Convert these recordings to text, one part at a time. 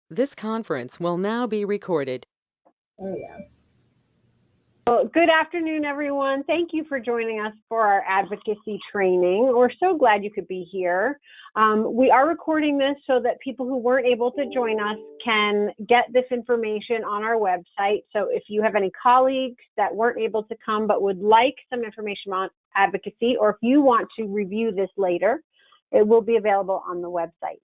This conference will now be recorded. There you go. Well, good afternoon, everyone. Thank you for joining us for our advocacy training. We're so glad you could be here. We are recording this so that people who weren't able to join us can get this information on our website. So if you have any colleagues that weren't able to come but would like some information on advocacy, or if you want to review this later, it will be available on the website.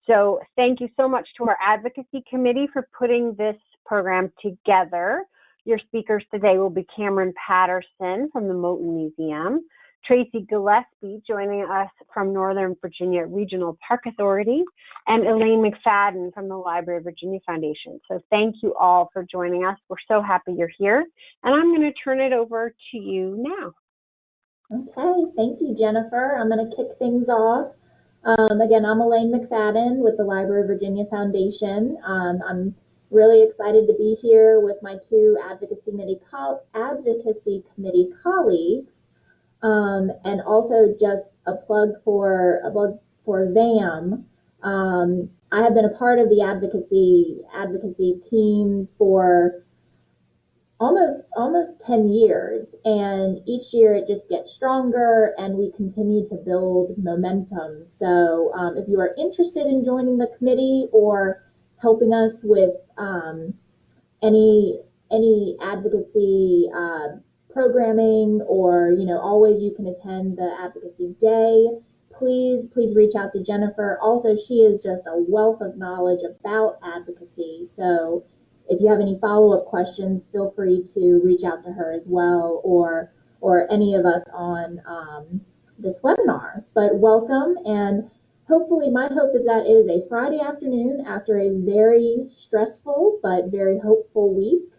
So thank you so much to our advocacy committee for putting this program together. Your speakers today will be Cameron Patterson from the Moton Museum, Tracy Gillespie joining us from Northern Virginia Regional Park Authority, and Elaine McFadden from the Library of Virginia Foundation. So thank you all for joining us. We're so happy you're here. And I'm going to turn it over to you now. Okay, thank you, Jennifer. I'm going to kick things off. Again, I'm Elaine McFadden with the Library of Virginia Foundation. I'm really excited to be here with my two advocacy committee colleagues, and also just a plug for VAM. I have been a part of the advocacy team for almost 10 years, and each year it just gets stronger and we continue to build momentum. So if you are interested in joining the committee or helping us with any advocacy programming, or always you can attend the advocacy day, please reach out to Jennifer. Also, she is just a wealth of knowledge about advocacy, so if you have any follow-up questions, feel free to reach out to her as well, or any of us on this webinar. But welcome, and hopefully my hope is that it is a Friday afternoon after a very stressful but very hopeful week.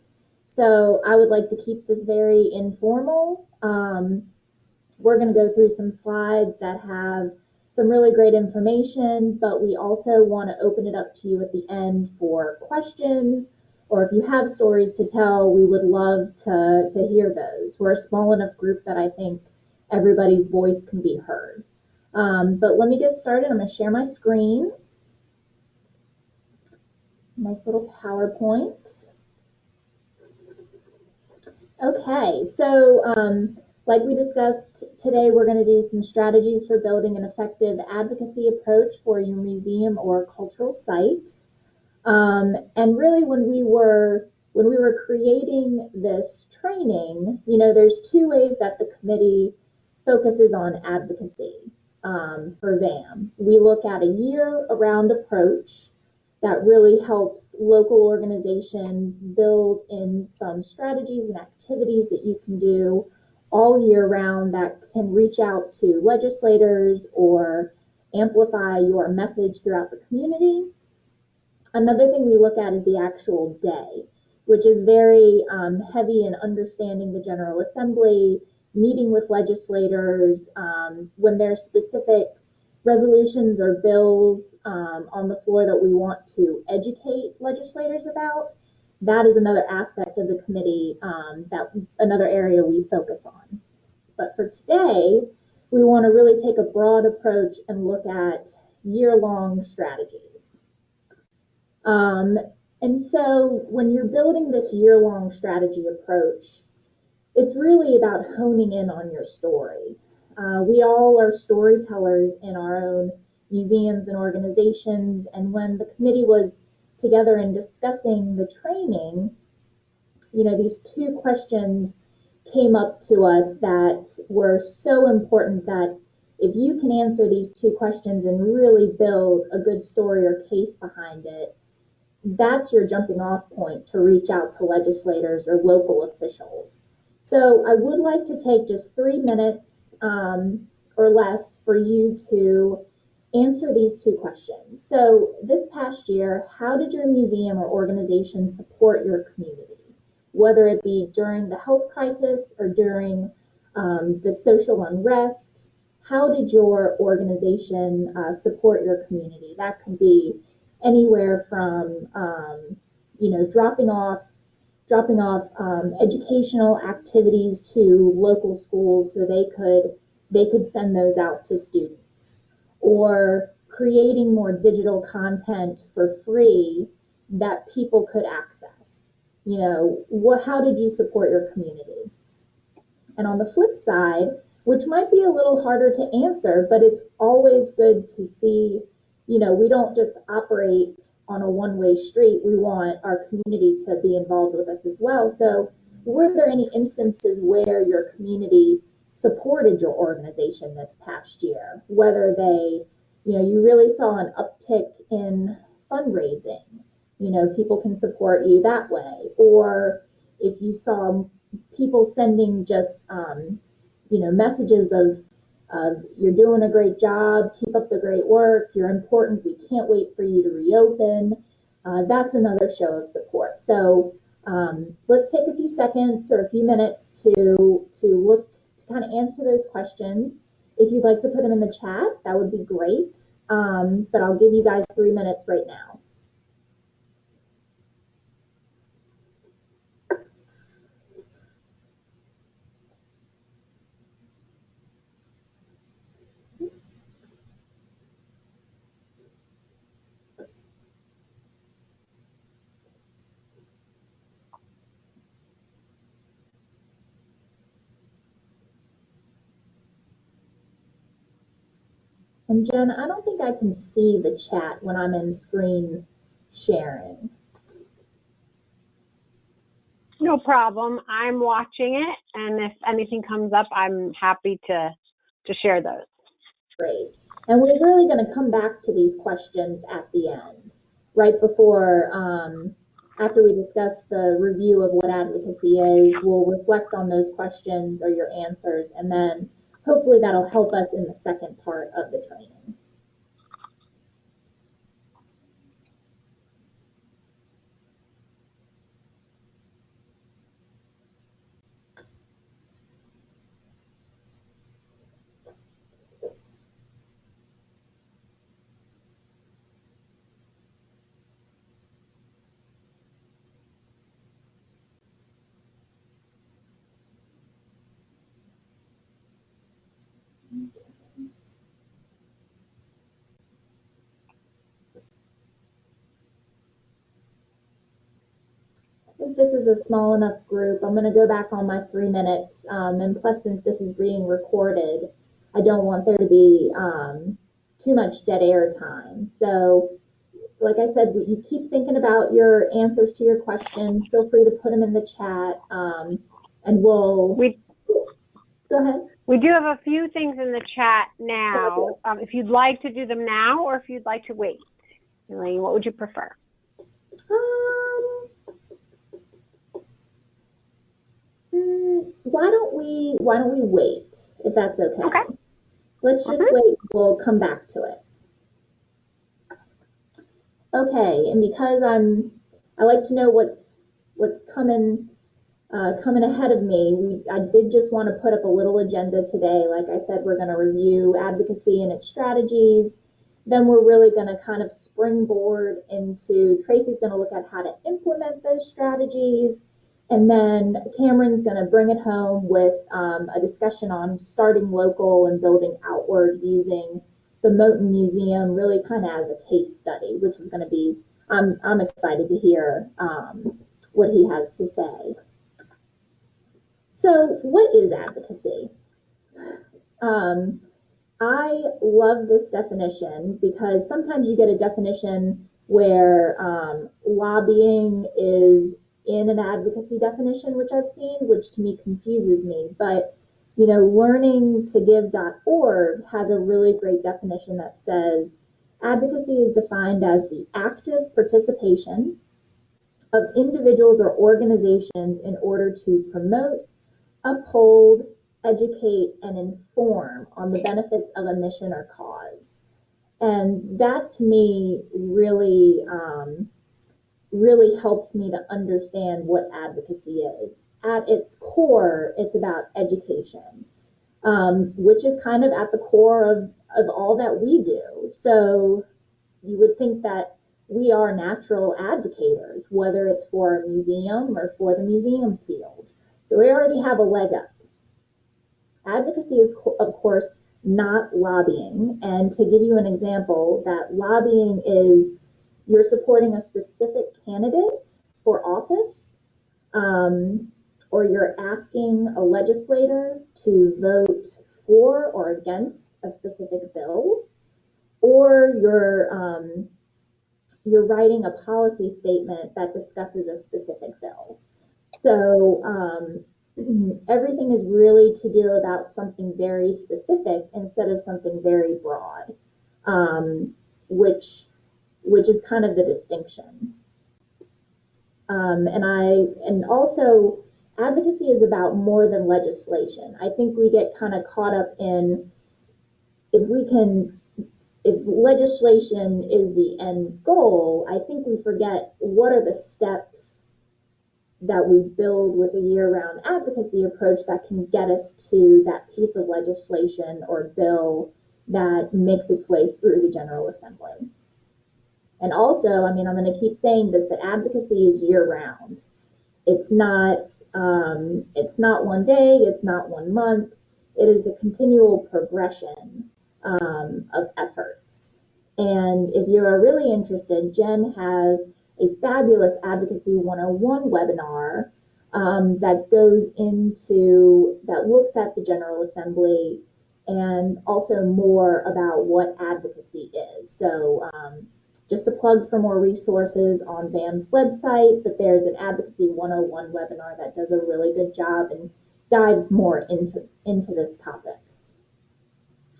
So I would like to keep this very informal. We're going to go through some slides that have some really great information, but we also want to open it up to you at the end for questions, or if you have stories to tell, we would love to hear those. We're a small enough group that I think everybody's voice can be heard. But let me get started. I'm going to share my screen. Nice little PowerPoint. Okay, so like we discussed today, we're going to do some strategies for building an effective advocacy approach for your museum or cultural site. And really, when we were creating this training, there's two ways that the committee focuses on advocacy for VAM. We look at a year-round approach that really helps local organizations build in some strategies and activities that you can do all year round that can reach out to legislators or amplify your message throughout the community. Another thing we look at is the actual day, which is very heavy in understanding the General Assembly, meeting with legislators, when there's specific resolutions or bills on the floor that we want to educate legislators about. That is another aspect of the committee, another area we focus on. But for today, we want to really take a broad approach and look at year-long strategies. And so when you're building this year-long strategy approach, it's really about honing in on your story. We all are storytellers in our own museums and organizations, and when the committee was together and discussing the training, these two questions came up to us that were so important that if you can answer these two questions and really build a good story or case behind it, that's your jumping off point to reach out to legislators or local officials. So I would like to take just 3 minutes or less for you to answer these two questions. So this past year, how did your museum or organization support your community? Whether it be during the health crisis or during the social unrest, how did your organization support your community? That could be anywhere from dropping off educational activities to local schools so they could send those out to students, or creating more digital content for free that people could access? You know, how did you support your community? And on the flip side, which might be a little harder to answer, but it's always good to see, you know, we don't just operate on a one-way street. We want our community to be involved with us as well. So were there any instances where your community supported your organization this past year? Whether they, you know, you really saw an uptick in fundraising, you know, people can support you that way. Or if you saw people sending just, you know, messages of you're doing a great job, keep up the great work, you're important, we can't wait for you to reopen. That's another show of support. So let's take a few seconds or a few minutes to look to kind of answer those questions. If you'd like to put them in the chat, that would be great. But I'll give you guys 3 minutes right now. And Jen, I don't think I can see the chat when I'm in screen sharing. No problem. I'm watching it, and if anything comes up, I'm happy to share those. Great. And we're really going to come back to these questions at the end, right before, after we discuss the review of what advocacy is, we'll reflect on those questions or your answers, and then hopefully that'll help us in the second part of the training. I think this is a small enough group. I'm going to go back on my 3 minutes, and plus since this is being recorded, I don't want there to be too much dead air time. So like I said, you keep thinking about your answers to your questions. Feel free to put them in the chat, and we'll go ahead. We do have a few things in the chat now. If you'd like to do them now, or if you'd like to wait, Elaine, what would you prefer? Why don't we wait, if that's okay? Okay. Let's just wait. We'll come back to it. Okay, and because I like to know what's coming ahead of me, I did just want to put up a little agenda today. Like I said, we're going to review advocacy and its strategies. Then we're really going to kind of springboard into, Tracy's going to look at how to implement those strategies. And then Cameron's going to bring it home with a discussion on starting local and building outward using the Moton Museum really kind of as a case study, which is going to be, I'm excited to hear what he has to say. So what is advocacy? I love this definition because sometimes you get a definition where lobbying is in an advocacy definition, which I've seen, which to me confuses me. But, you know, learningtogive.org has a really great definition that says advocacy is defined as the active participation of individuals or organizations in order to promote, uphold, educate, and inform on the benefits of a mission or cause. And that to me really helps me to understand what advocacy is. At its core, it's about education, which is kind of at the core of all that we do. So you would think that we are natural advocators, whether it's for a museum or for the museum field. So we already have a leg up. Advocacy is, of course, not lobbying. And to give you an example, that lobbying is, you're supporting a specific candidate for office, or you're asking a legislator to vote for or against a specific bill, or you're writing a policy statement that discusses a specific bill. So everything is really to do about something very specific instead of something very broad, which is kind of the distinction. And also advocacy is about more than legislation. I think we get kind of caught up in if legislation is the end goal, I think we forget what are the steps that we build with a year-round advocacy approach that can get us to that piece of legislation or bill that makes its way through the General Assembly. And also, I mean, I'm going to keep saying this, that advocacy is year-round. It's not one day, it's not 1 month. It is a continual progression of efforts. And if you are really interested, Jen has a fabulous Advocacy 101 webinar that looks at the General Assembly and also more about what advocacy is. So just a plug for more resources on BAM's website, but there's an Advocacy 101 webinar that does a really good job and dives more into this topic.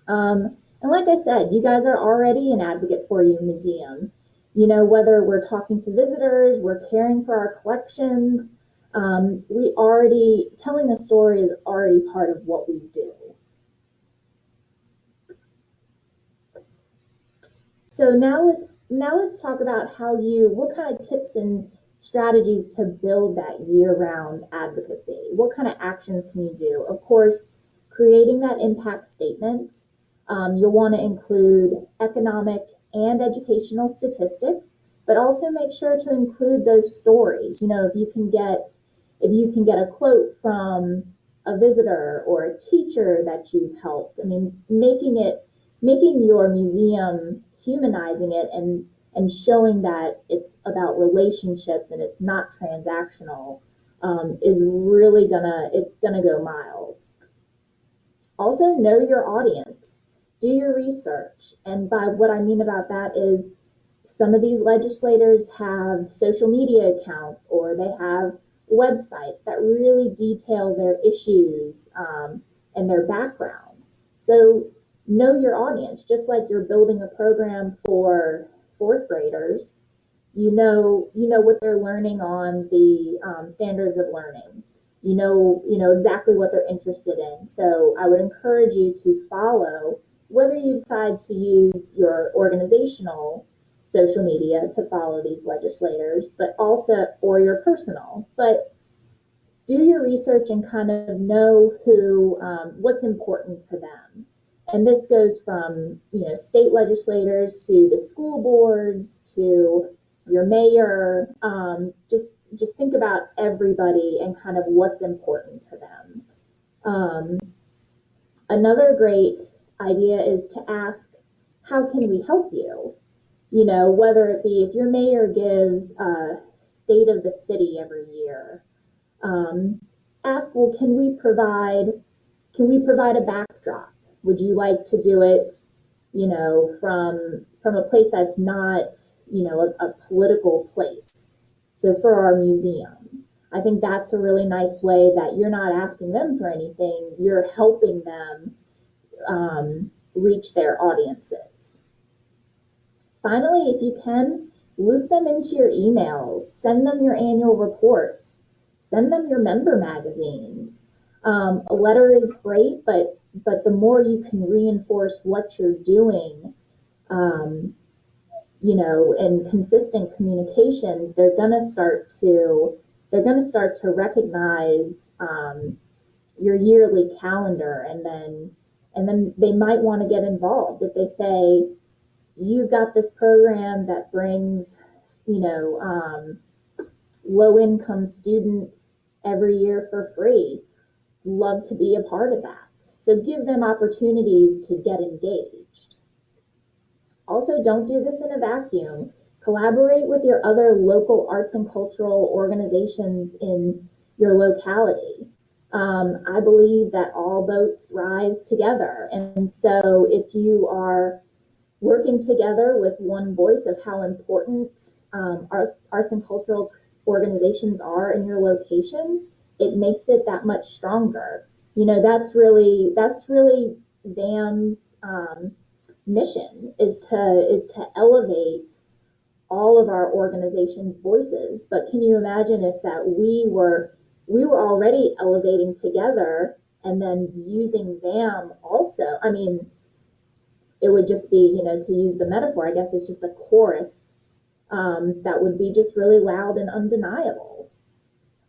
And like I said, you guys are already an advocate for your museum. You know, whether we're talking to visitors, we're caring for our collections, telling a story is already part of what we do. So now let's talk about what kind of tips and strategies to build that year-round advocacy. What kind of actions can you do? Of course, creating that impact statement. You'll want to include economic and educational statistics, but also make sure to include those stories. You know, if you can get a quote from a visitor or a teacher that you've helped, I mean, making your museum, humanizing it and showing that it's about relationships and it's not transactional, is really gonna go miles. Also, know your audience. Do your research. And by what I mean about that is some of these legislators have social media accounts or they have websites that really detail their issues and their background. So know your audience, just like you're building a program for fourth graders. You know what they're learning on the standards of learning. You know exactly what they're interested in. So I would encourage you to follow, whether you decide to use your organizational social media to follow these legislators, but also, or your personal, but do your research and kind of know what's important to them. And this goes from, state legislators to the school boards to your mayor. Just think about everybody and kind of what's important to them. Another great idea is to ask, how can we help you? Whether it be if your mayor gives a state of the city every year, ask, well, can we provide a backdrop? Would you like to do it, from a place that's not, a political place? So for our museum, I think that's a really nice way that you're not asking them for anything, you're helping them reach their audiences. Finally, if you can, loop them into your emails, send them your annual reports, send them your member magazines. A letter is great, but the more you can reinforce what you're doing, and consistent communications, they're gonna start to recognize your yearly calendar, and then they might want to get involved. If they say, you've got this program that brings, low-income students every year for free, love to be a part of that. So give them opportunities to get engaged. Also, don't do this in a vacuum. Collaborate with your other local arts and cultural organizations in your locality. I believe that all boats rise together. And so if you are working together with one voice of how important arts and cultural organizations are in your location, it makes it that much stronger. You know, that's really VAM's mission is to elevate all of our organizations' voices. But can you imagine if that we were already elevating together and then using VAM also? I mean, it would just be, you know, to use the metaphor, I guess it's just a chorus that would be just really loud and undeniable.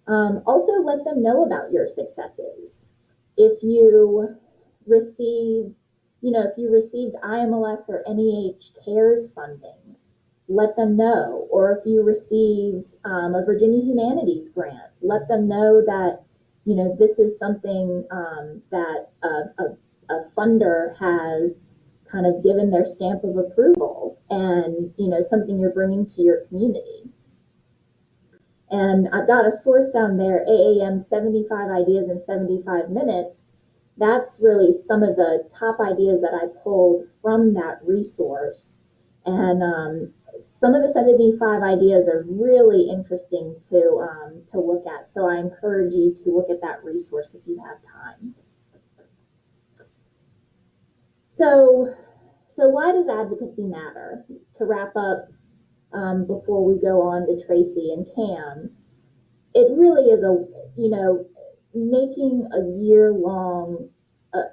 Also, let them know about your successes. If you received, if you received IMLS or NEH CARES funding, let them know. Or if you received a Virginia Humanities grant, let them know that, this is something that a funder has kind of given their stamp of approval and, something you're bringing to your community. And I've got a source down there, AAM 75 Ideas in 75 Minutes. That's really some of the top ideas that I pulled from that resource. And some of the 75 ideas are really interesting to look at. So I encourage you to look at that resource if you have time. So why does advocacy matter? To wrap up, before we go on to Tracy and Cam, it really is making a year-long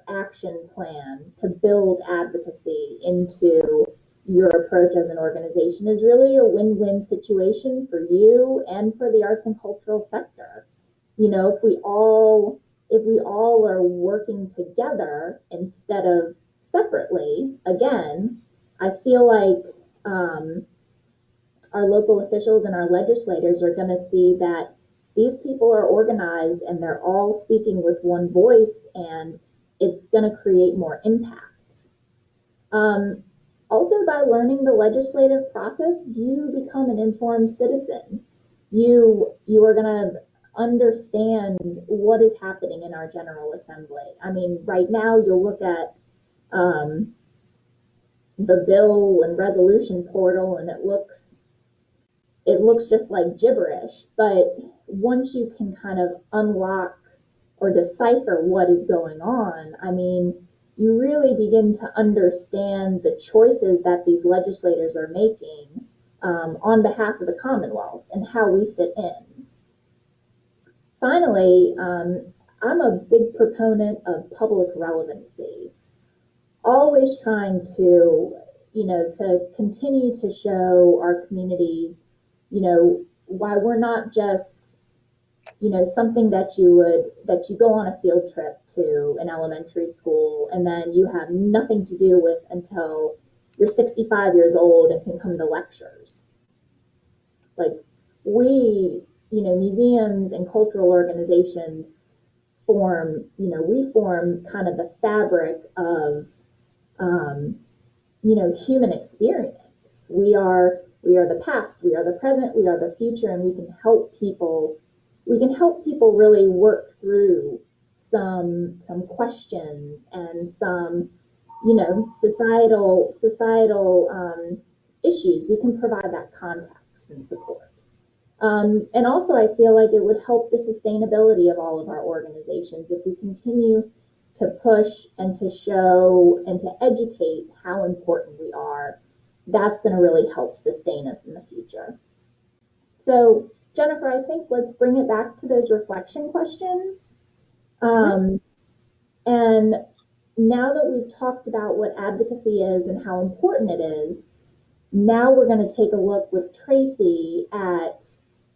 action plan to build advocacy into your approach as an organization is really a win-win situation for you and for the arts and cultural sector. If we all are working together instead of separately, again, I feel like our local officials and our legislators are going to see that these people are organized and they're all speaking with one voice, and it's going to create more impact. Also, by learning the legislative process, you become an informed citizen. You are going to understand what is happening in our General Assembly. I mean, right now you'll look at the bill and resolution portal and it looks just like gibberish, but once you can kind of unlock or decipher what is going on, I mean, you really begin to understand the choices that these legislators are making on behalf of the Commonwealth and how we fit in. Finally, I'm a big proponent of public relevancy, always trying to, to continue to show our communities, why we're not just, something that you go on a field trip to an elementary school and then you have nothing to do with until you're 65 years old and can come to lectures. Like museums and cultural organizations we form kind of the fabric of, human experience. We are the past, we are the present, we are the future, and we can help people really work through some questions and some, societal issues. We can provide that context and support. And also, I feel like it would help the sustainability of all of our organizations if we continue to push and to show and to educate how important we are. That's going to really help sustain us in the future. So, Jennifer, I think let's bring it back to those reflection questions. And now that we've talked about what advocacy is and how important it is, now we're going to take a look with Tracy at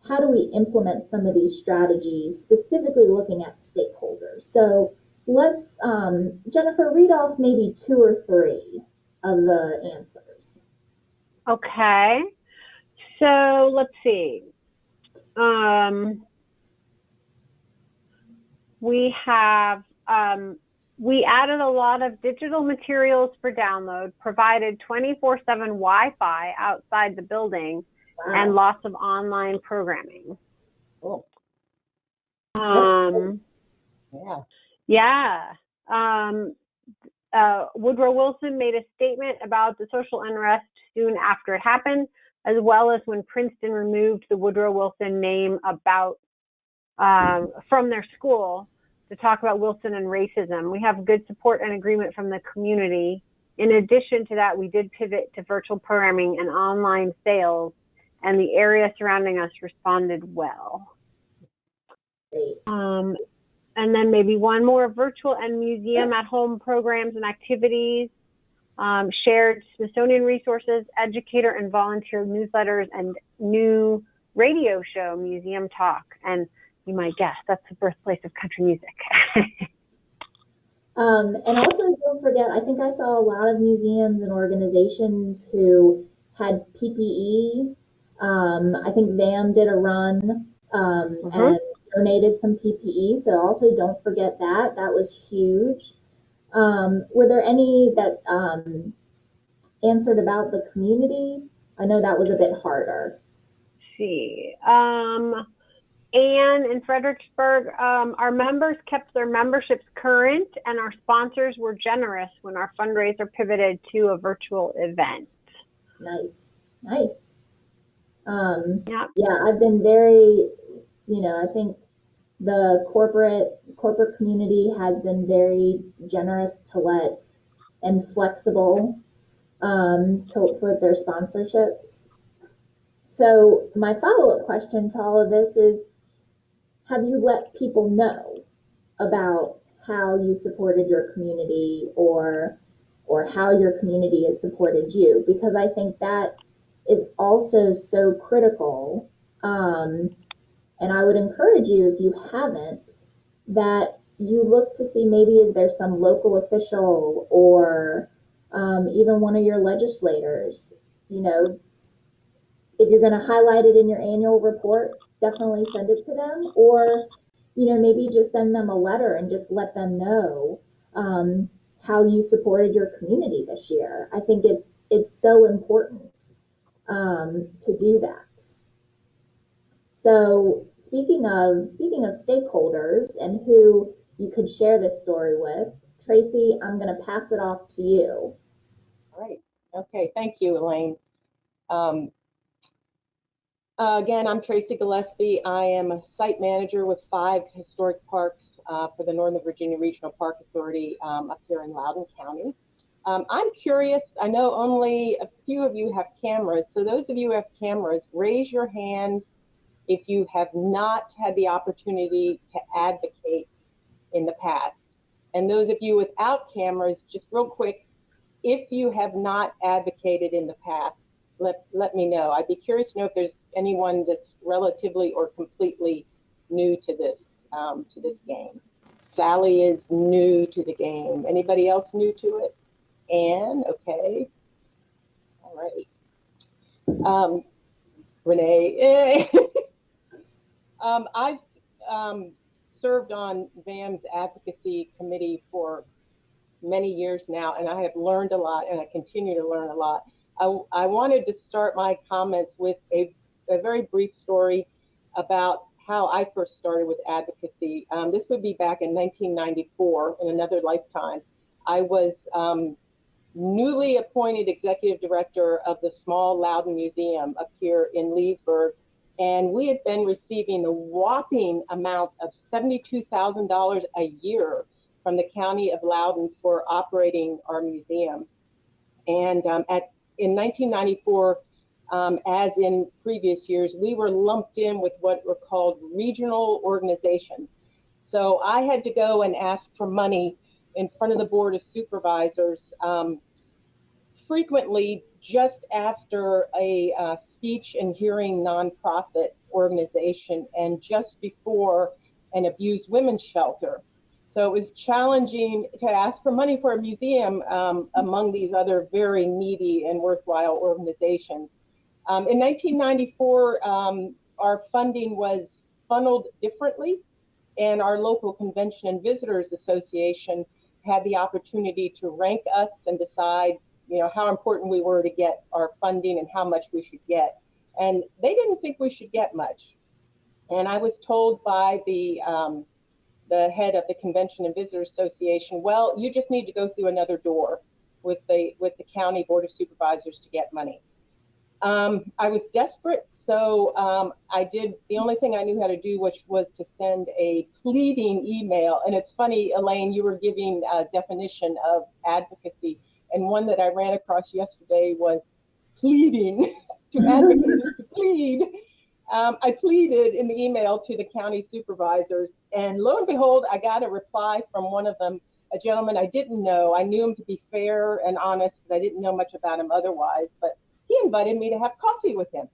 how do we implement some of these strategies, specifically looking at stakeholders. So let's, Jennifer, read off maybe 2 or 3 of the answers. Okay. So let's see. We have We added a lot of digital materials for download, provided 24/7 Wi-Fi outside the building, and lots of online programming. Cool. Yeah. Woodrow Wilson made a statement about the social unrest soon after it happened, as well as when Princeton removed the Woodrow Wilson name from their school to talk about Wilson and racism. We have good support and agreement from the community. In addition to that, we did pivot to virtual programming and online sales, and the area surrounding us responded well. And then maybe one more: virtual and museum at home programs and activities, shared Smithsonian resources, educator and volunteer newsletters, and new radio show, Museum Talk. And you might guess that's the birthplace of country music. And also, don't forget, I think I saw a lot of museums and organizations who had PPE. I think VAM did a run and donated some PPE. So also don't forget that. That was huge. Were there any that answered about the community? I know that was a bit harder. Let's see. Anne in Fredericksburg, our members kept their memberships current, and our sponsors were generous when our fundraiser pivoted to a virtual event. Nice. Yeah, I've been very, I think the corporate community has been very generous and flexible for their sponsorships. So my follow-up question to all of this is, have you let people know about how you supported your community or how your community has supported you? Because I think that is also so critical. And I would encourage you, if you haven't, that you look to see maybe is there some local official or even one of your legislators. If you're going to highlight it in your annual report, definitely send it to them, or maybe just send them a letter and just let them know how you supported your community this year. I think it's so important to do that. So speaking of stakeholders and who you could share this story with, Tracy, I'm going to pass it off to you. All right. Okay. Thank you, Elaine. Again, I'm Tracy Gillespie. I am a site manager with 5 historic parks for the Northern Virginia Regional Park Authority up here in Loudoun County. I'm curious, I know only a few of you have cameras, so those of you who have cameras, raise your hand if you have not had the opportunity to advocate in the past. And those of you without cameras, just real quick, if you have not advocated in the past, let me know. I'd be curious to know if there's anyone that's relatively or completely new to this game. Sally is new to the game. Anybody else new to it? Anne, okay. All right. Renee. I've served on VAM's advocacy committee for many years now, and I have learned a lot, and I continue to learn a lot. I wanted to start my comments with a very brief story about how I first started with advocacy. This would be back in 1994, in another lifetime. I was newly appointed executive director of the small Loudoun Museum up here in Leesburg, and we had been receiving a whopping amount of $72,000 a year from the county of Loudoun for operating our museum. And in 1994, as in previous years, we were lumped in with what were called regional organizations. So I had to go and ask for money in front of the Board of Supervisors frequently just after a speech and hearing nonprofit organization and just before an abused women's shelter. So it was challenging to ask for money for a museum among these other very needy and worthwhile organizations. In 1994, our funding was funneled differently, and our local Convention and Visitors Association had the opportunity to rank us and decide, how important we were to get our funding and how much we should get. And they didn't think we should get much. And I was told by the head of the Convention and Visitors Association, well, you just need to go through another door with the county board of supervisors to get money. I was desperate, so I did the only thing I knew how to do, which was to send a pleading email. And it's funny, Elaine, you were giving a definition of advocacy, and one that I ran across yesterday was pleading. To advocate is to plead. I pleaded in the email to the county supervisors, and lo and behold, I got a reply from one of them, a gentleman I didn't know. I knew him to be fair and honest, but I didn't know much about him otherwise. But he invited me to have coffee with him.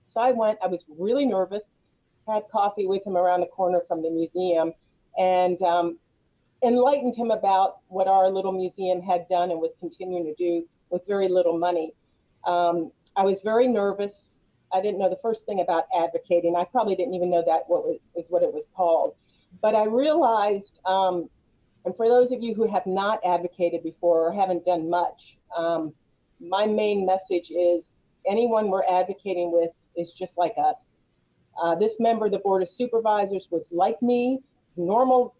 So I went. I was really nervous, had coffee with him around the corner from the museum, and enlightened him about what our little museum had done and was continuing to do with very little money. I was very nervous. I didn't know the first thing about advocating. I probably didn't even know that is what it was called. But I realized, and for those of you who have not advocated before or haven't done much, my main message is anyone we're advocating with is just like us. This member of the Board of Supervisors was like me, normal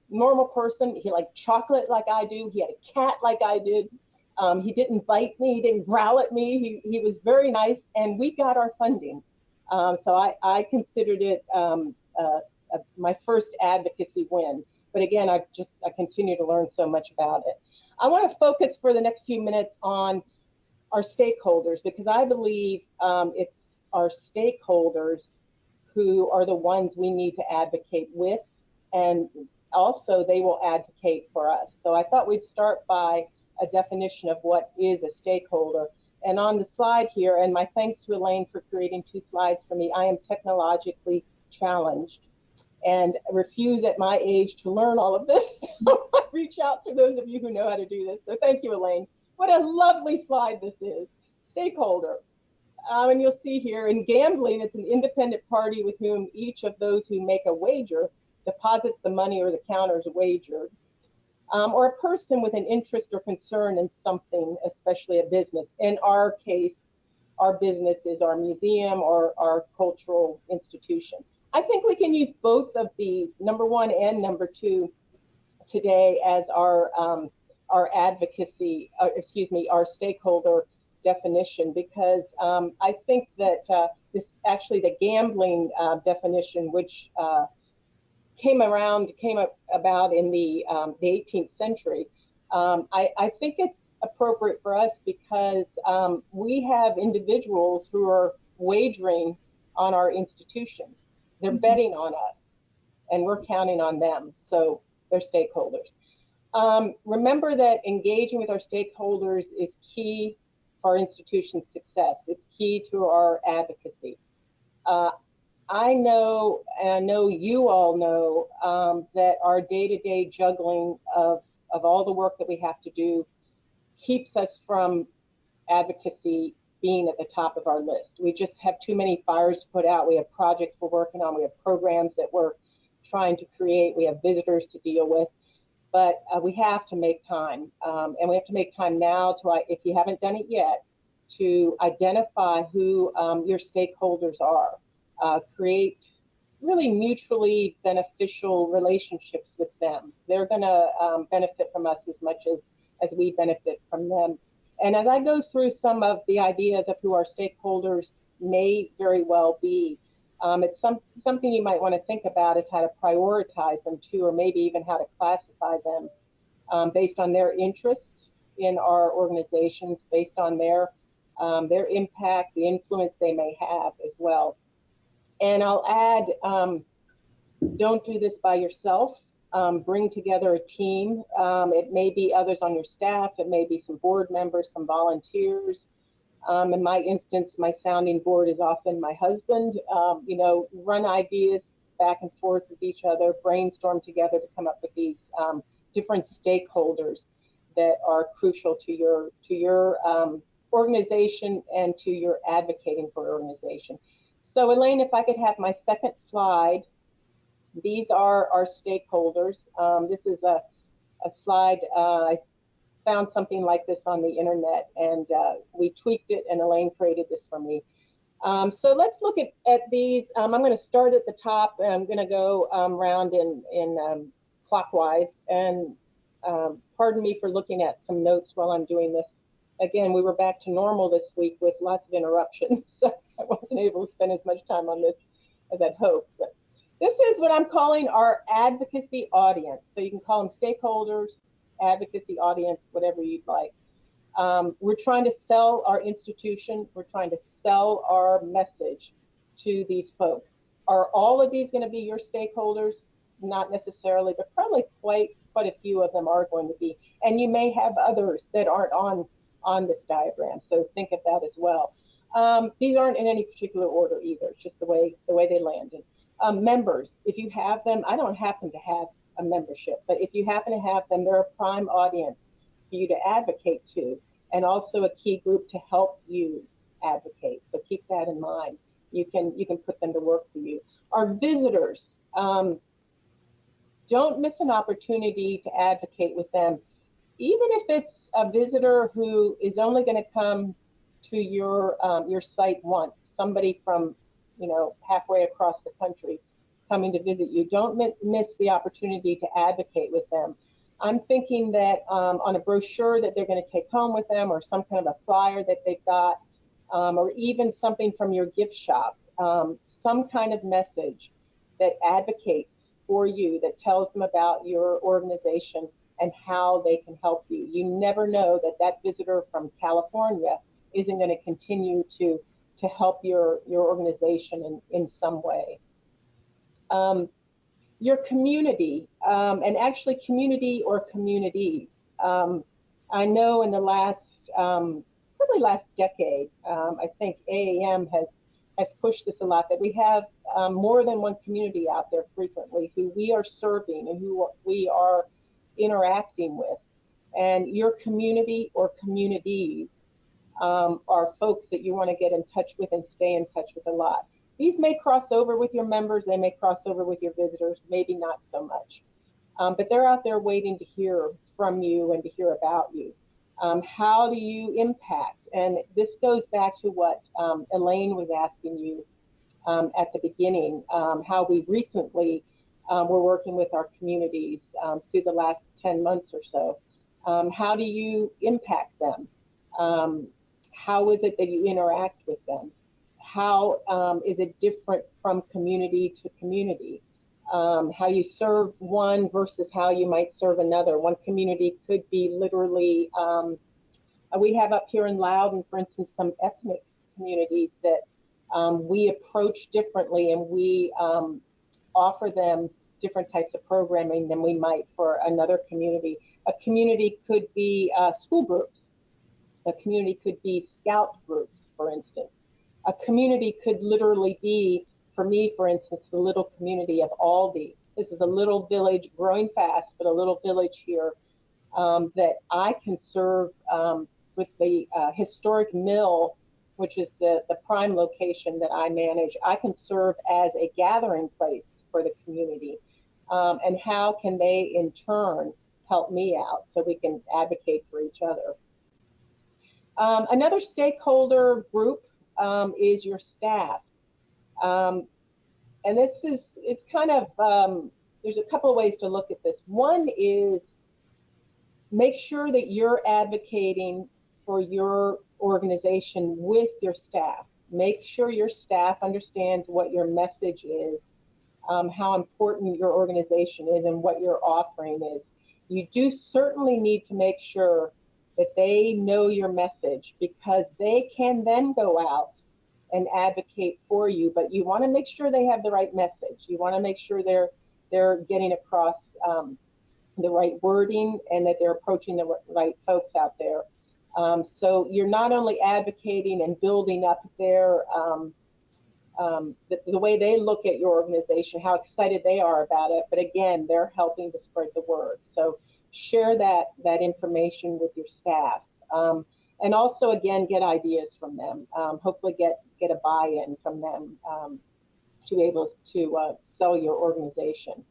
person. He liked chocolate like I do. He had a cat like I did. He didn't bite me. He didn't growl at me. He was very nice, and we got our funding. So I considered it my first advocacy win. But again, I continue to learn so much about it. I want to focus for the next few minutes on our stakeholders, because I believe it's our stakeholders who are the ones we need to advocate with, and also they will advocate for us. So I thought we'd start by a definition of what is a stakeholder. And on the slide here, and my thanks to Elaine for creating 2 slides for me, I am technologically challenged and refuse at my age to learn all of this. So I reach out to those of you who know how to do this. So thank you, Elaine. What a lovely slide this is. Stakeholder. And you'll see here in gambling, it's an independent party with whom each of those who make a wager deposits the money or the counters wagered. Or a person with an interest or concern in something, especially a business. In our case, our business is our museum or our cultural institution. I think we can use both of these, number 1 and number 2, today as our advocacy, our stakeholder definition, because I think that this actually the gambling definition, which came about in the 18th century. I think it's appropriate for us because we have individuals who are wagering on our institutions. They're betting on us, and we're counting on them. So they're stakeholders. Remember that engaging with our stakeholders is key for our institution's success. It's key to our advocacy. I know, and I know you all know, that our day-to-day juggling of all the work that we have to do keeps us from advocacy being at the top of our list. We just have too many fires to put out. We have projects we're working on. We have programs that we're trying to create. We have visitors to deal with. But we have to make time, and we have to make time now to, if you haven't done it yet, to identify who your stakeholders are. Create really mutually beneficial relationships with them. They're going to benefit from us as much as we benefit from them. And as I go through some of the ideas of who our stakeholders may very well be, it's something you might want to think about is how to prioritize them too, or maybe even how to classify them based on their interest in our organizations, based on their impact, the influence they may have as well. And I'll add, don't do this by yourself. Bring together a team. It may be others on your staff. It may be some board members, some volunteers. In my instance, my sounding board is often my husband. Run ideas back and forth with each other, brainstorm together to come up with these different stakeholders that are crucial to your organization and to your advocating for organization. So Elaine, if I could have my second slide. These are our stakeholders. This is a a slide. I found something like this on the internet, and we tweaked it, and Elaine created this for me. So let's look at these. I'm going to start at the top, and I'm going to go round in clockwise. And pardon me for looking at some notes while I'm doing this. Again, we were back to normal this week with lots of interruptions, so I wasn't able to spend as much time on this as I'd hoped. But this is what I'm calling our advocacy audience. So you can call them stakeholders, advocacy audience, whatever you'd like. We're trying to sell our institution. We're trying to sell our message to these folks. Are all of these going to be your stakeholders? Not necessarily, but probably quite a few of them are going to be. And you may have others that aren't on this diagram, so think of that as well. These aren't in any particular order either. It's just the way they landed. Members, if you have them, I don't happen to have a membership, but if you happen to have them, they're a prime audience for you to advocate to, and also a key group to help you advocate. So keep that in mind. You can put them to work for you. Our visitors, don't miss an opportunity to advocate with them, even if it's a visitor who is only going to come to your site once. Somebody from halfway across the country coming to visit you. Don't miss the opportunity to advocate with them. I'm thinking that on a brochure that they're going to take home with them, or some kind of a flyer that they've got, or even something from your gift shop, some kind of message that advocates for you, that tells them about your organization and how they can help you. You never know that visitor from California isn't going to continue to help your organization in some way. Your community, and actually community or communities. I know in the last, probably last decade, I think AAM has pushed this a lot, that we have more than one community out there frequently who we are serving and who we are interacting with. And your community or communities are folks that you want to get in touch with and stay in touch with a lot. These may cross over with your members, they may cross over with your visitors, maybe not so much. But they're out there waiting to hear from you and to hear about you. How do you impact? And this goes back to what Elaine was asking you at the beginning, how we recently were working with our communities through the last 10 months or so. How do you impact them? How is it that you interact with them? How is it different from community to community? How you serve one versus how you might serve another. One community could be literally, we have up here in Loudoun, for instance, some ethnic communities that we approach differently, and we offer them different types of programming than we might for another community. A community could be school groups. A community could be scout groups, for instance. A community could literally be, for me, for instance, the little community of Aldi. This is a little village growing fast, but a little village here that I can serve with the historic mill, which is the prime location that I manage. I can serve as a gathering place for the community. And how can they, in turn, help me out so we can advocate for each other? Another stakeholder group is your staff. And it's kind of, there's a couple of ways to look at this. One is make sure that you're advocating for your organization with your staff. Make sure your staff understands what your message is, how important your organization is, and what your offering is. You do certainly need to make sure that they know your message, because they can then go out and advocate for you, but you want to make sure they have the right message. You want to make sure they're getting across the right wording, and that they're approaching the right folks out there. So you're not only advocating and building up their the way they look at your organization, how excited they are about it, but again, they're helping to spread the word. So share that information with your staff, and also again, get ideas from them. Hopefully get a buy-in from them to be able to sell your organization.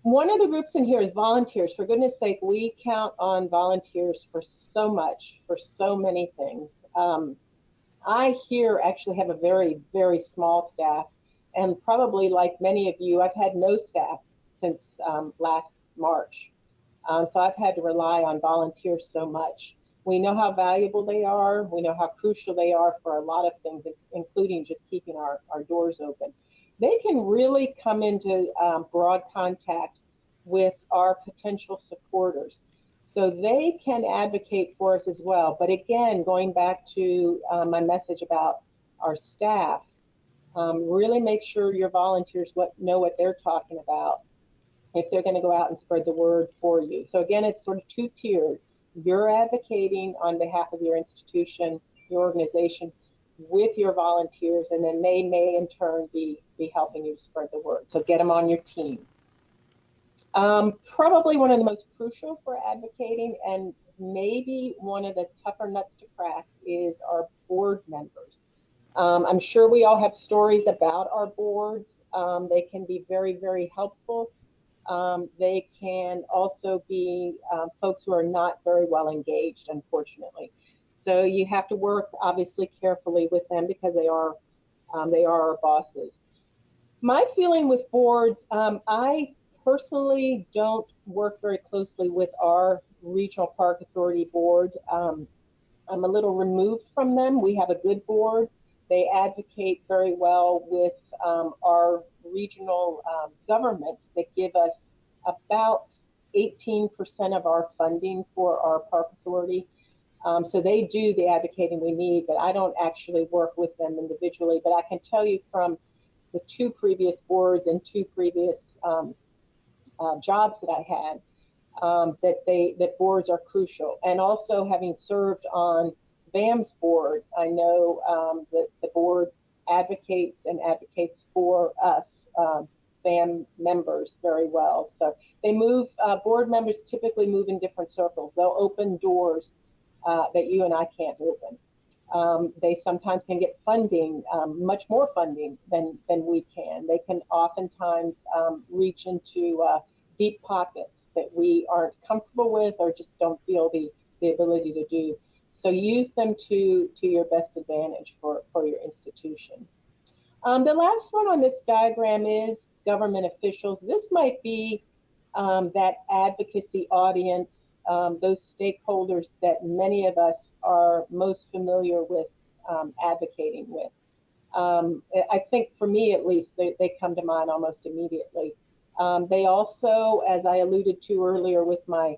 One of the groups in here is volunteers. For goodness sake, we count on volunteers for so much, for so many things. I here actually have a very, very small staff, and probably like many of you, I've had no staff since last March. So I've had to rely on volunteers so much. We know how valuable they are. We know how crucial they are for a lot of things, including just keeping our doors open. They can really come into broad contact with our potential supporters. So they can advocate for us as well. But again, going back to my message about our staff, really make sure your volunteers know what they're talking about if they're going to go out and spread the word for you. So again, it's sort of two-tiered. You're advocating on behalf of your institution, your organization, with your volunteers, and then they may in turn be helping you spread the word. So get them on your team. Probably one of the most crucial for advocating, and maybe one of the tougher nuts to crack, is our board members. I'm sure we all have stories about our boards. They can be very, very helpful. They can also be folks who are not very well engaged, unfortunately. So you have to work obviously carefully with them because they are our bosses. My feeling with boards, I personally don't work very closely with our regional park authority board. I'm a little removed from them. We have a good board. They advocate very well with our regional governments that give us about 18% of our funding for our park authority. So they do the advocating we need, but I don't actually work with them individually. But I can tell you from the two previous boards and two previous jobs that I had, that boards are crucial. And also having served on VAM's board, I know that the board advocates for us VAM members very well. So they move, board members typically move in different circles. They'll open doors that you and I can't open. They sometimes can get funding, much more funding than we can. They can oftentimes reach into deep pockets that we aren't comfortable with or just don't feel the ability to do. So use them to your best advantage for your institution. The last one on this diagram is government officials. This might be that advocacy audience, those stakeholders that many of us are most familiar with advocating with. I think for me at least, they come to mind almost immediately. They also, as I alluded to earlier with my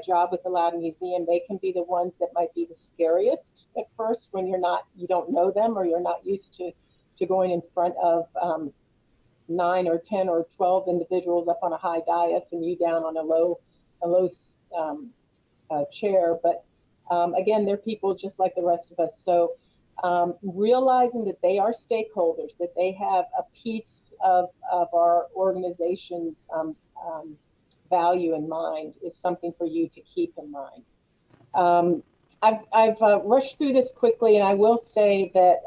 job with the Loudon Museum, they can be the ones that might be the scariest at first when you don't know them or you're not used to going in front of 9 or 10 or 12 individuals up on a high dais and you down on a low chair. But again, they're people just like the rest of us. So realizing that they are stakeholders, that they have a piece of our organization's value in mind is something for you to keep in mind. I've rushed through this quickly, and I will say that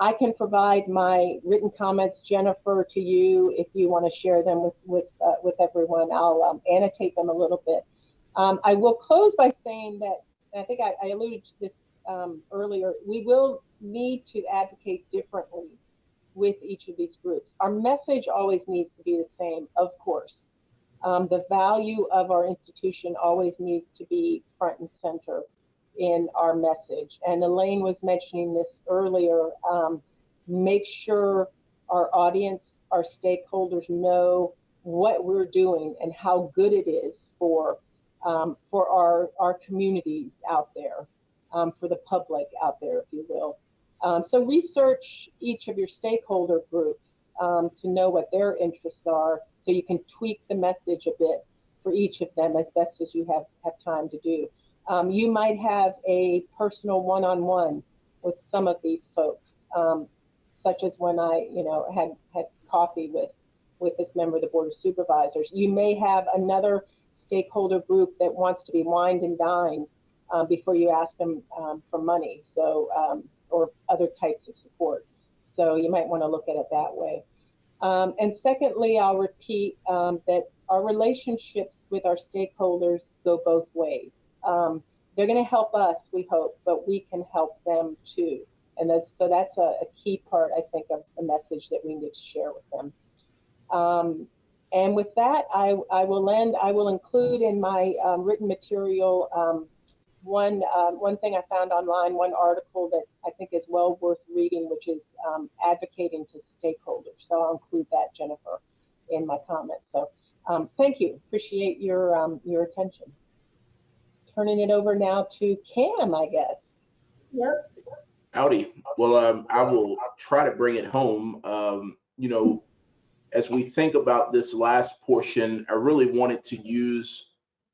I can provide my written comments, Jennifer, to you if you want to share them with everyone. I'll annotate them a little bit. I will close by saying that, and I think I alluded to this earlier, we will need to advocate differently with each of these groups. Our message always needs to be the same, of course. The value of our institution always needs to be front and center in our message. And Elaine was mentioning this earlier. Make sure our audience, our stakeholders know what we're doing and how good it is for our communities out there, for the public out there, if you will. So research each of your stakeholder groups to know what their interests are so you can tweak the message a bit for each of them as best as you have time to do. You might have a personal one-on-one with some of these folks, such as when I had coffee with this member of the Board of Supervisors. You may have another stakeholder group that wants to be wined and dined before you ask them for money, so or other types of support. So you might want to look at it that way. And secondly, I'll repeat that our relationships with our stakeholders go both ways. They're going to help us, we hope, but we can help them too. And so that's a key part, I think, of the message that we need to share with them. And with that, I will end. I will include in my written material one thing I found online, one article that I think is well worth reading, which is advocating to stakeholders. So I'll include that, Jennifer, in my comments. So thank you. Appreciate your attention. Turning it over now to Cam, I guess. Yep. Howdy. Well, I will try to bring it home. You know, as we think about this last portion, I really wanted to use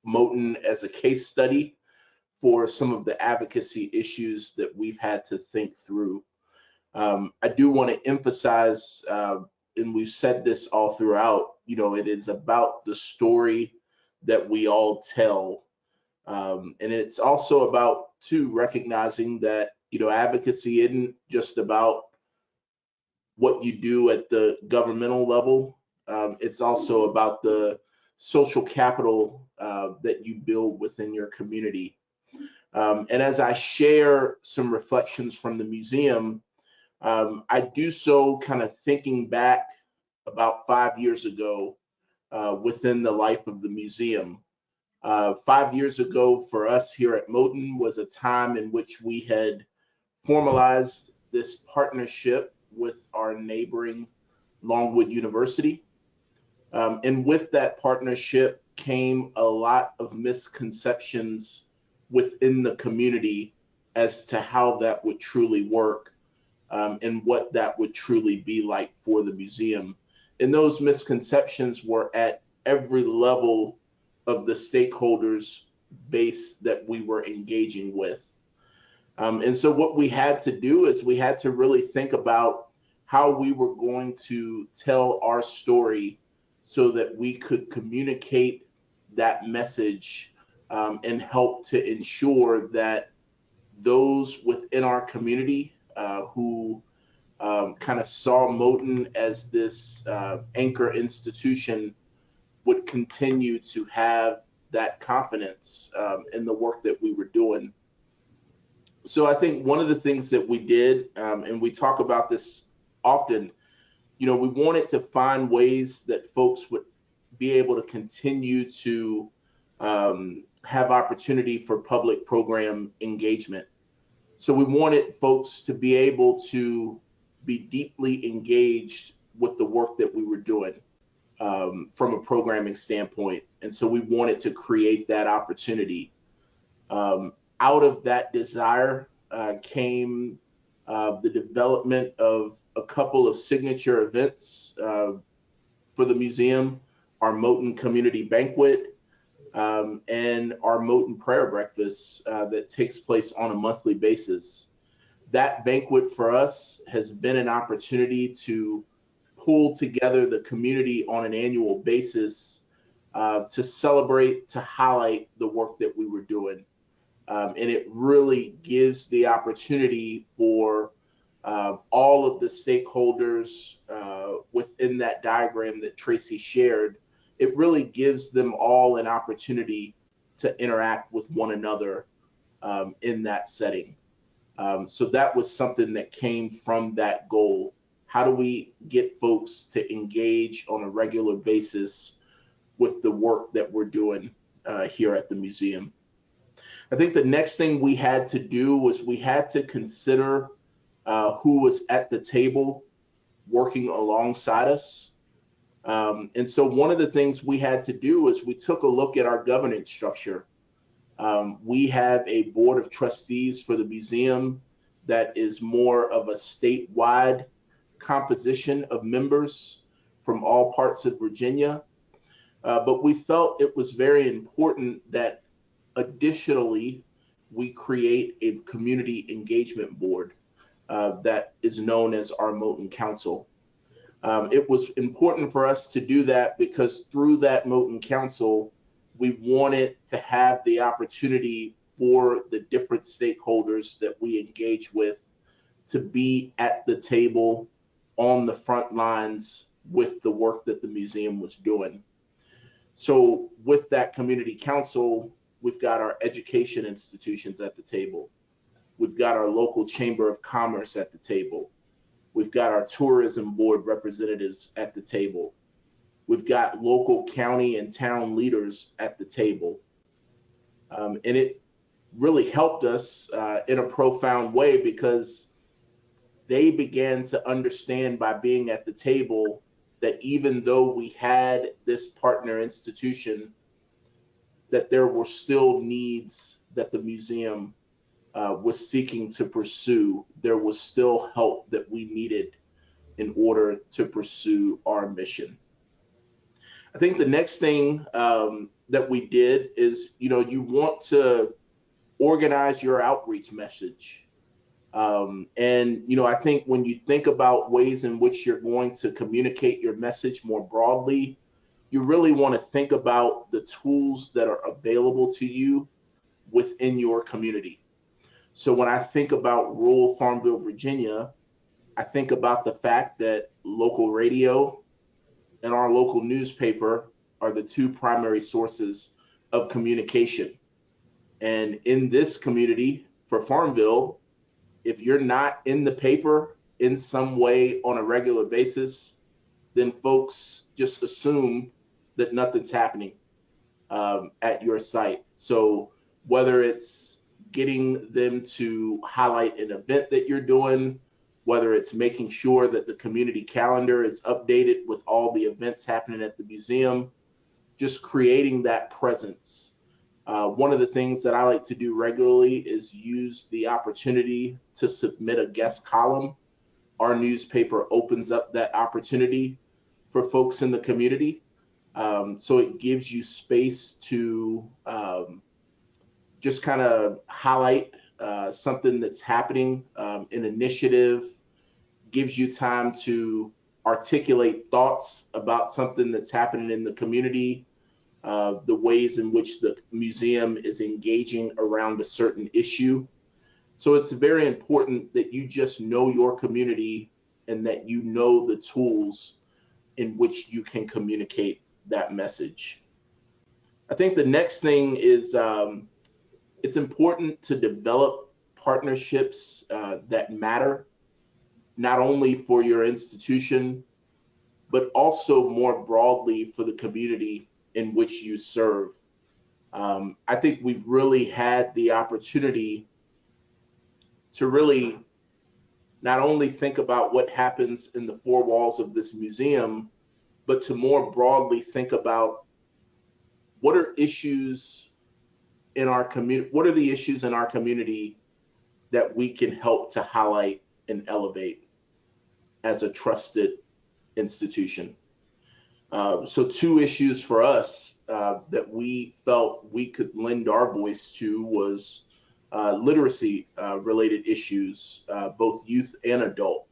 Moton as a case study for some of the advocacy issues that we've had to think through. I do want to emphasize, and we've said this all throughout, you know, it is about the story that we all tell. And it's also about, too, recognizing that, you know, advocacy isn't just about what you do at the governmental level. It's also about the social capital that you build within your community. And as I share some reflections from the museum, I do so kind of thinking back about 5 years ago within the life of the museum. 5 years ago for us here at Moton was a time in which we had formalized this partnership with our neighboring Longwood University. And with that partnership came a lot of misconceptions within the community as to how that would truly work and what that would truly be like for the museum. And those misconceptions were at every level of the stakeholders base that we were engaging with. And so what we had to do is we had to really think about how we were going to tell our story so that we could communicate that message and help to ensure that those within our community who kind of saw Moton as this anchor institution would continue to have that confidence in the work that we were doing. So I think one of the things that we did, and we talk about this often, you know, we wanted to find ways that folks would be able to continue to have opportunity for public program engagement. So we wanted folks to be able to be deeply engaged with the work that we were doing from a programming standpoint. And so we wanted to create that opportunity. Out of that desire came the development of a couple of signature events for the museum, our Moton Community Banquet and our Moton Prayer Breakfast that takes place on a monthly basis. That banquet for us has been an opportunity to pull together the community on an annual basis to celebrate, to highlight the work that we were doing. And it really gives the opportunity for all of the stakeholders within that diagram that Tracy shared. It really gives them all an opportunity to interact with one another in that setting. So that was something that came from that goal. How do we get folks to engage on a regular basis with the work that we're doing here at the museum? I think the next thing we had to do was we had to consider who was at the table working alongside us. And so one of the things we had to do is we took a look at our governance structure. We have a board of trustees for the museum that is more of a statewide composition of members from all parts of Virginia. But we felt it was very important that additionally, we create a community engagement board that is known as our Moton Council. It was important for us to do that because through that Moton Council, we wanted to have the opportunity for the different stakeholders that we engage with to be at the table on the front lines with the work that the museum was doing. So with that community council, we've got our education institutions at the table. We've got our local chamber of commerce at the table. We've got our tourism board representatives at the table. We've got local county and town leaders at the table. And it really helped us in a profound way, because they began to understand by being at the table that even though we had this partner institution, that there were still needs that the museum was seeking to pursue. There was still help that we needed in order to pursue our mission. I think the next thing that we did is, you want to organize your outreach message. And I think when you think about ways in which you're going to communicate your message more broadly, you really want to think about the tools that are available to you within your community. So when I think about rural Farmville, Virginia, I think about the fact that local radio and our local newspaper are the two primary sources of communication. And in this community for Farmville, if you're not in the paper in some way on a regular basis, then folks just assume that nothing's happening at your site. So whether it's getting them to highlight an event that you're doing, whether it's making sure that the community calendar is updated with all the events happening at the museum, just creating that presence. One of the things that I like to do regularly is use the opportunity to submit a guest column. Our newspaper opens up that opportunity for folks in the community. So it gives you space to just kind of highlight something that's happening, an initiative, gives you time to articulate thoughts about something that's happening in the community, the ways in which the museum is engaging around a certain issue. So it's very important that you just know your community and that you know the tools in which you can communicate that message. I think the next thing is it's important to develop partnerships that matter, not only for your institution, but also more broadly for the community in which you serve. I think we've really had the opportunity to really not only think about what happens in the four walls of this museum, but to more broadly think about what are issues in our community, what are the issues in our community that we can help to highlight and elevate as a trusted institution. So two issues for us that we felt we could lend our voice to was literacy related issues, both youth and adult.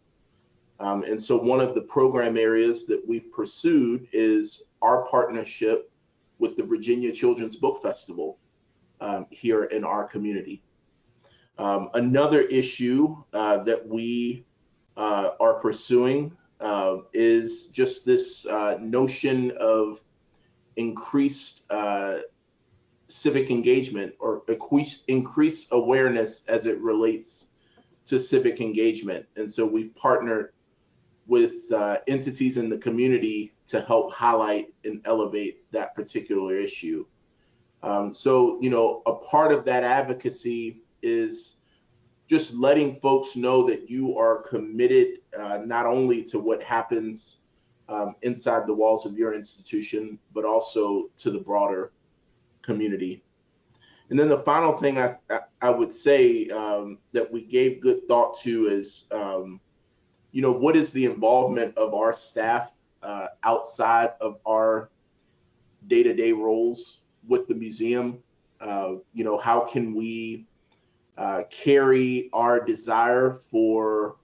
And so one of the program areas that we've pursued is our partnership with the Virginia Children's Book Festival here in our community. Another issue that we are pursuing is just this notion of increased civic engagement, or increased awareness as it relates to civic engagement. And so we've partnered with entities in the community to help highlight and elevate that particular issue. So, a part of that advocacy is just letting folks know that you are committed not only to what happens inside the walls of your institution, but also to the broader community. And then the final thing I would say that we gave good thought to is, what is the involvement of our staff outside of our day-to-day roles with the museum? How can we carry our desire for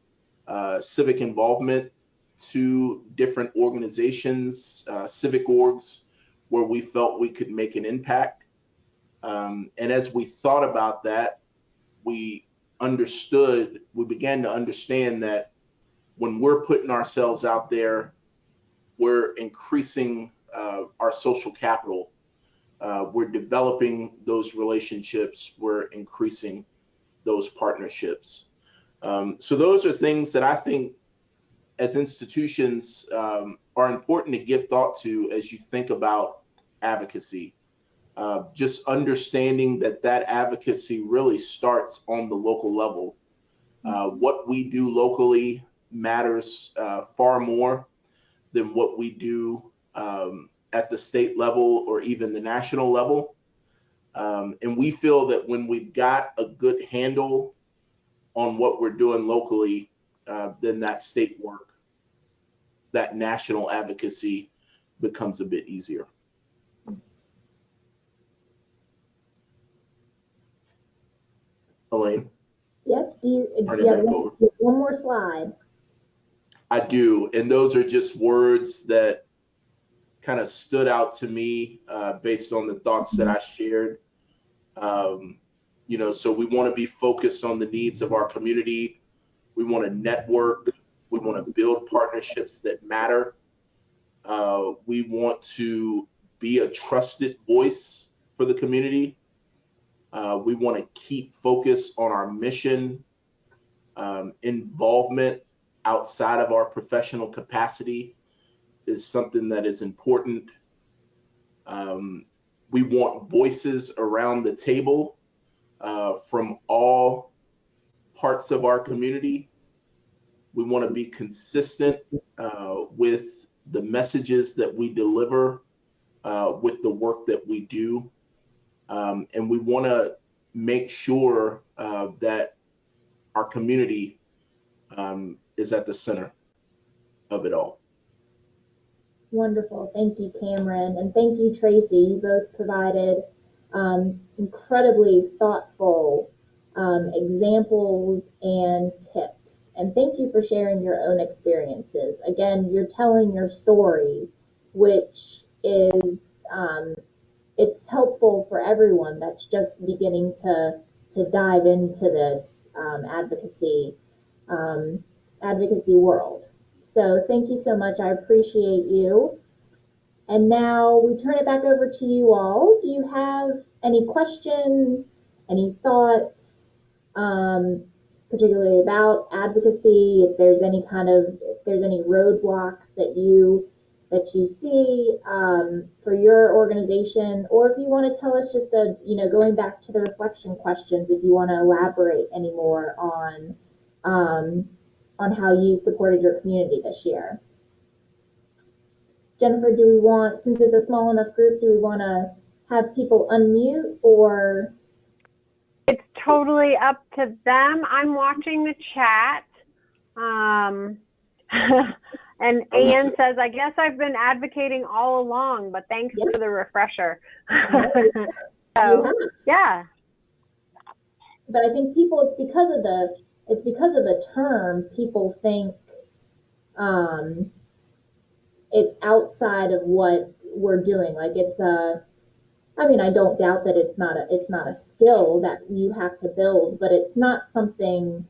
civic involvement to different organizations, civic orgs, where we felt we could make an impact. And as we thought about that, we began to understand that when we're putting ourselves out there we're increasing our social capital. We're developing those relationships. We're increasing those partnerships. So those are things that I think as institutions are important to give thought to as you think about advocacy. Just understanding that that advocacy really starts on the local level. What we do locally matters far more than what we do at the state level or even the national level. And we feel that when we've got a good handle on what we're doing locally, then that state work, that national advocacy becomes a bit easier. Elaine? Yep. Do you Turn it have back over. one more slide? I do, and those are just words that kind of stood out to me based on the thoughts that I shared. So we want to be focused on the needs of our community. We want to network. We want to build partnerships that matter. We want to be a trusted voice for the community. We want to keep focus on our mission. Involvement outside of our professional capacity is something that is important. We want voices around the table from all parts of our community. We want to be consistent with the messages that we deliver, with the work that we do. And we want to make sure that our community is at the center of it all. Wonderful. Thank you, Cameron. And thank you, Tracy. You both provided incredibly thoughtful examples and tips. And thank you for sharing your own experiences. Again, you're telling your story, which is it's helpful for everyone that's just beginning to dive into this advocacy world. So thank you so much. I appreciate you. And now we turn it back over to you all. Do you have any questions, any thoughts, particularly about advocacy? If there's any roadblocks that you see for your organization, or if you want to tell us just going back to the reflection questions, if you want to elaborate any more on how you supported your community this year. Jennifer, since it's a small enough group, do we want to have people unmute, or? It's totally up to them. I'm watching the chat. And Anne says, I guess I've been advocating all along, but thanks for the refresher. So, yeah. But I think it's because of the term, people think it's outside of what we're doing. Like I don't doubt that it's not a skill that you have to build, but it's not something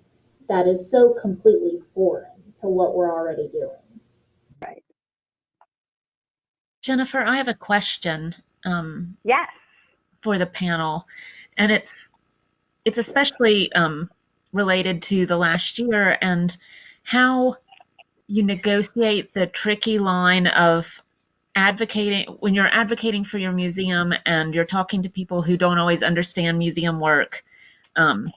that is so completely foreign to what we're already doing. Right. Jennifer, I have a question. Yes. For the panel, and it's especially related to the last year and how you negotiate the tricky line of advocating when you're advocating for your museum and you're talking to people who don't always understand museum work and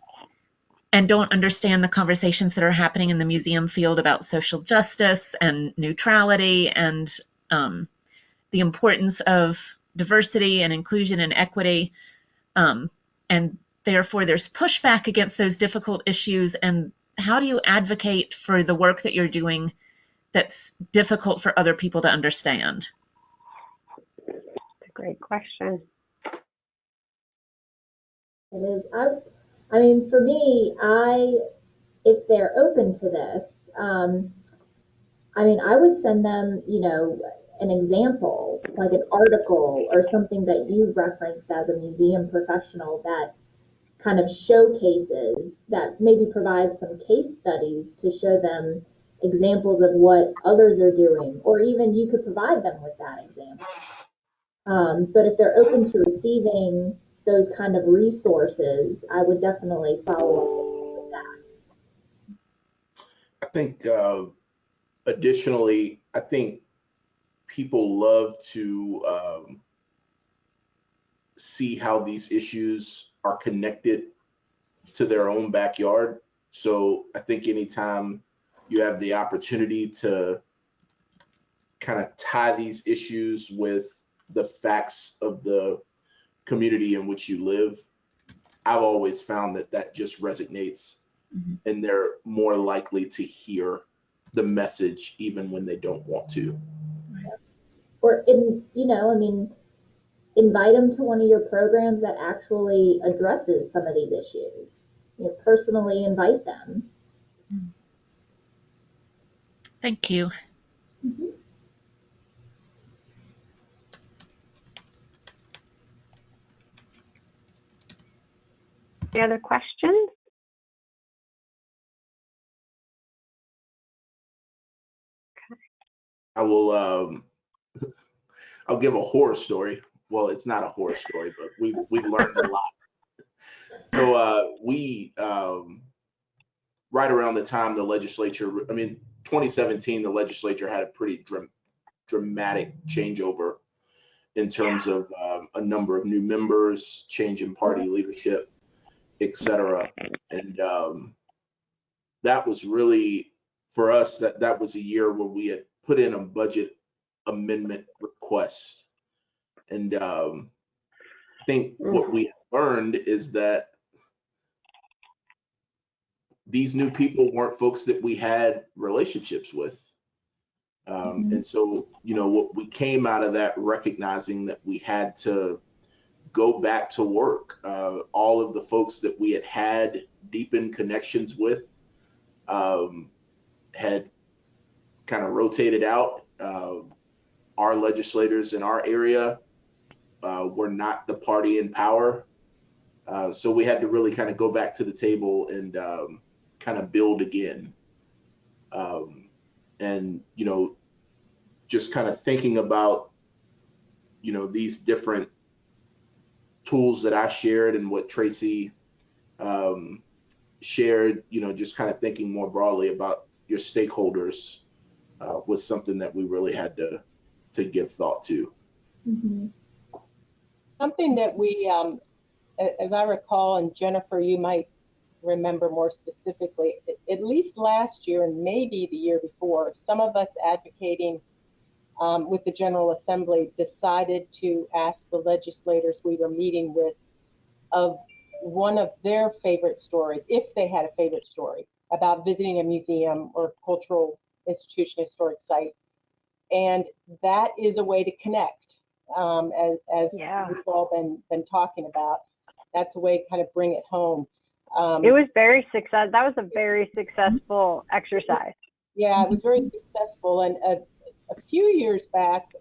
don't understand the conversations that are happening in the museum field about social justice and neutrality and the importance of diversity and inclusion and equity. And therefore there's pushback against those difficult issues. And how do you advocate for the work that you're doing that's difficult for other people to understand? That's a great question. It is. I mean, for me, if they're open to this, I would send them, an example, like an article or something that you've referenced as a museum professional that kind of showcases, that maybe provides some case studies to show them examples of what others are doing, or even you could provide them with that example. But if they're open to receiving those kind of resources, I would definitely follow up with that. I think additionally, I think people love to see how these issues are connected to their own backyard. So I think anytime you have the opportunity to kind of tie these issues with the facts of the community in which you live, I've always found that that just resonates, and they're more likely to hear the message even when they don't want to. Or I mean, invite them to one of your programs that actually addresses some of these issues. Personally invite them. Thank you. Mm-hmm. Any other questions? I will I'll give a horror story. Well, it's not a horror story, but we've learned a lot. So we right around the time the legislature, 2017, the legislature had a pretty dramatic changeover in terms of a number of new members, change in party leadership, et cetera. And that was really, for us, that was a year where we had put in a budget amendment request. And I think what we learned is that these new people weren't folks that we had relationships with. And so, what we came out of that recognizing that we had to go back to work. All of the folks that we had deepened connections with had kind of rotated out. Our legislators in our area were not the party in power. So we had to really kind of go back to the table and kind of build again. And, just kind of thinking about, these different tools that I shared and what Tracy shared, just kind of thinking more broadly about your stakeholders was something that we really had to give thought to. Mm-hmm. Something that we, as I recall, and Jennifer, you might remember more specifically, at least last year and maybe the year before, some of us advocating with the General Assembly decided to ask the legislators we were meeting with of one of their favorite stories, if they had a favorite story, about visiting a museum or cultural institution, historic site. And that is a way to connect, as we've all been talking about. That's a way to kind of bring it home. It was very successful. That was a very successful exercise. Yeah, it was very successful. And a few years back,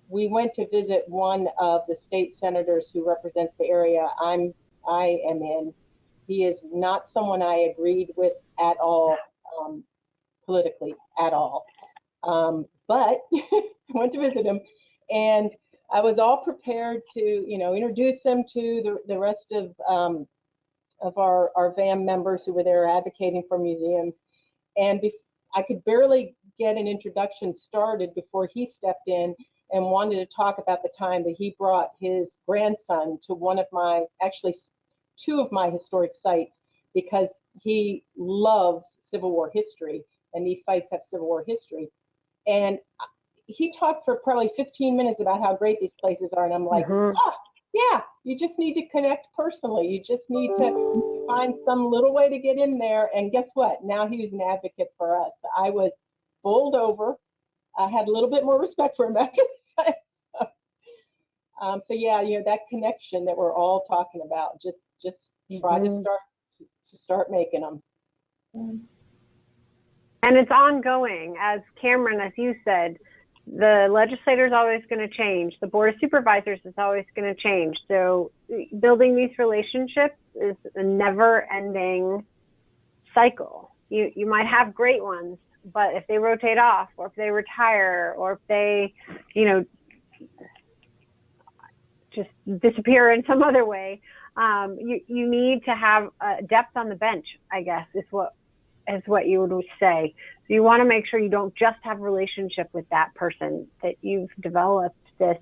we went to visit one of the state senators who represents the area I am in. He is not someone I agreed with at all, politically at all. But I went to visit him, and I was all prepared to, introduce him to the rest of our VAM members who were there advocating for museums. And I could barely get an introduction started before he stepped in and wanted to talk about the time that he brought his grandson to actually two of my historic sites, because he loves Civil War history, and these sites have Civil War history. And he talked for probably 15 minutes about how great these places are, and I'm like, yeah, you just need to connect personally. You just need to find some little way to get in there. And guess what? Now he's an advocate for us. I was bowled over. I had a little bit more respect for him after that. So yeah, that connection that we're all talking about, just try to start making them. And it's ongoing. As Cameron, as you said, the legislator is always going to change. The board of supervisors is always going to change. So building these relationships is a never-ending cycle. You might have great ones, but if they rotate off, or if they retire, or if they, just disappear in some other way, you need to have depth on the bench, I guess, is what you would say. So you want to make sure you don't just have a relationship with that person, that you've developed this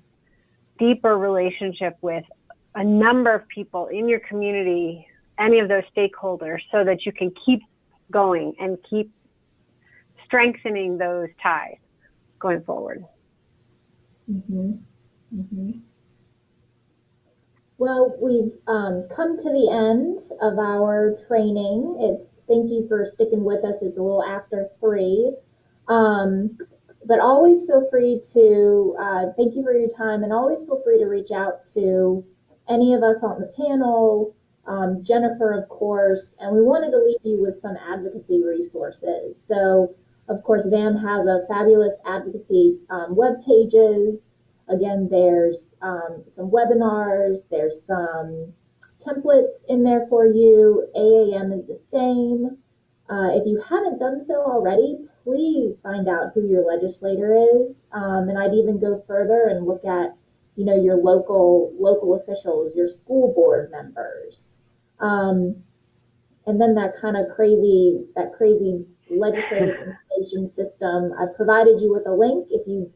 deeper relationship with a number of people in your community, any of those stakeholders, so that you can keep going and keep strengthening those ties going forward. Mm-hmm. Mm-hmm. Well, we've come to the end of our training. Thank you for sticking with us. It's a little after 3. But always feel free to, thank you for your time, and always feel free to reach out to any of us on the panel, Jennifer, of course, and we wanted to leave you with some advocacy resources. So, of course, VAM has a fabulous advocacy web pages. Again, there's some webinars, there's some templates in there for you. AAM is the same. If you haven't done so already, please find out who your legislator is. And I'd even go further and look at, your local officials, your school board members. And then that crazy legislative information system. I've provided you with a link. If you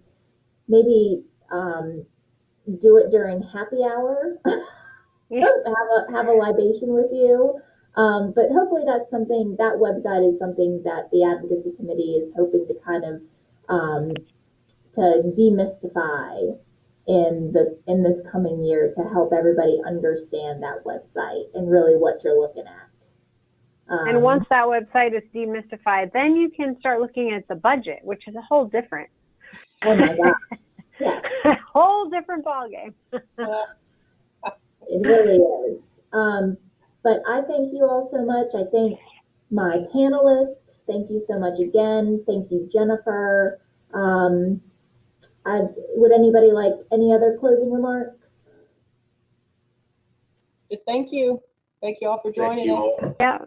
maybe do it during happy hour, have a libation with you. But hopefully that website is something that the advocacy committee is hoping to kind of to demystify in this coming year, to help everybody understand that website and really what you're looking at. And once that website is demystified, then you can start looking at the budget, which is a whole different. Oh my gosh. Yes. A whole different ballgame. It really is. But I thank you all so much. I thank my panelists. Thank you so much again. Thank you, Jennifer. Would anybody like any other closing remarks? Just thank you. Thank you all for joining us. Yeah.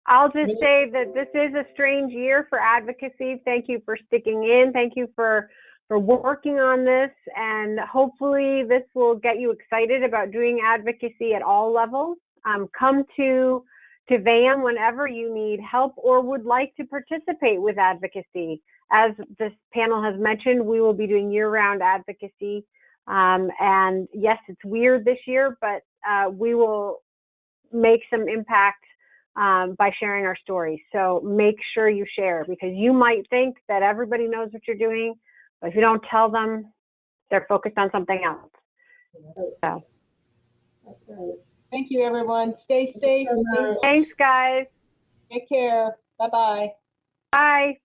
I'll just say that this is a strange year for advocacy. Thank you for sticking in. Thank you for working on this, and hopefully this will get you excited about doing advocacy at all levels. Come to VAM whenever you need help or would like to participate with advocacy. As this panel has mentioned, we will be doing year-round advocacy. And yes, it's weird this year, but we will make some impact by sharing our stories. So make sure you share, because you might think that everybody knows what you're doing, but if you don't tell them, they're focused on something else. So. That's right. Thank you, everyone. Stay safe. Thanks, guys. Take care. Bye-bye. Bye.